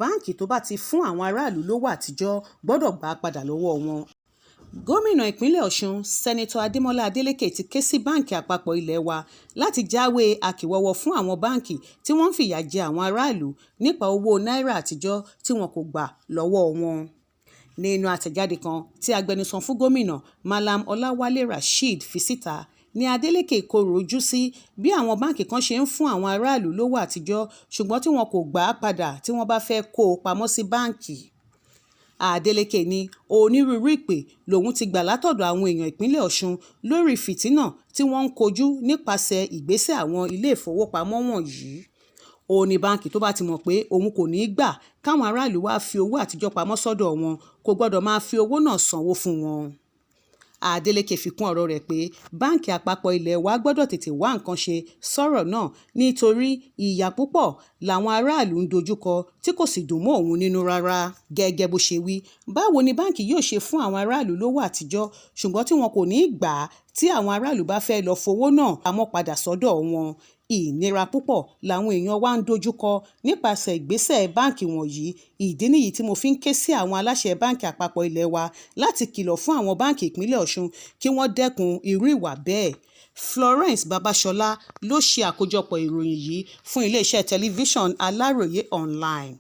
báǹkì tó bá ti fún àwọn aráàlú lówó àtijọ́ gbọ́dọ̀ gbà á padà lọ́wọ́ wọn. Gómìnà ìpínlẹ̀ Ọ̀ṣun Sẹ́nẹ́tọ̀ Adémọ́lá Adeleke ti ké sí báǹkì àpapọ̀ ilé wa láti jáwé àkìwọ́wọ́ fún àwọn báǹkì tí wọ́n ń fìyà jẹ àwọn aráàlú nípa owó náírà àtijọ́ tí wọn kò gbà lọ́wọ́ wọn. Nínú àtẹ̀jáde kan tí agbẹnusọ fún gómìnà Malam Ọláwálé Rasheed fi síta ní Adeleke korò ojú sí bí àwọn báǹkì kan ṣe ń fún àwọn aráàlú lówó àtijọ́ ṣùgbọ́n tí wọn kò gbà á padà tí wọ́n bá fẹ́ kó o pamọ́ sí báǹkì. Adeleke ní onírúurú ìpè lòun ti gbà látọ̀dọ̀ àwọn èèyàn ìpínlẹ̀ Ọ̀ṣun lórí fìtínà tí wọ́n ń kojú nípasẹ̀ ìgbésẹ̀ àwọn ilé ìfowópamọ́ wọ̀nyí. Ó ní báǹkì tó bá ti mọ̀ pé òun kò ní í gbà káwọn aráàlú wá fi owó àtijọ́ pamọ́ sọ́dọ̀ wọn kò gbọ́dọ̀ máa fi owó náà sanwó fún wọn. Adeleke fi kún ọ̀rọ̀ rẹ̀ pé báǹkì àpapọ̀ ilé wa gbọ́dọ̀ tètè wá nǹkan ṣe sọ̀rọ̀ náà nítorí ìyà púpọ̀ làwọn aráàlú ń dojúkọ tí kò sì dùn mọ́ òun nínú rárá. Gẹ́gẹ́ bó ṣe wí, báwo ni báǹkì yóò ṣe fún àwọn aráàlú lówó àtijọ́ ṣùgbọ́n tí wọn kò ní í gbà á tí àwọn aráàlú bá fẹ́ lọ fowó náà pamọ́ padà sọ́dọ̀ wọn? Ìnira púpọ̀ làwọn èèyàn wa ń dojúkọ nípasẹ̀ ìgbésẹ̀ báǹkì wọ̀nyí. Ìdí nìyí tí mo fi ń ké sí àwọn aláṣẹ báǹkì àpapọ̀ ilé wa láti kìlọ̀ fún àwọn báǹkì ìpínlẹ̀ Ọ̀ṣun kí wọ́n dẹ́kun irú ìwà bẹ́ẹ̀. Florence Babasola ló ṣe àkójọpọ̀ ìròyìn yìí fún iléeṣẹ́ tẹlifíṣàn Aláròyé online.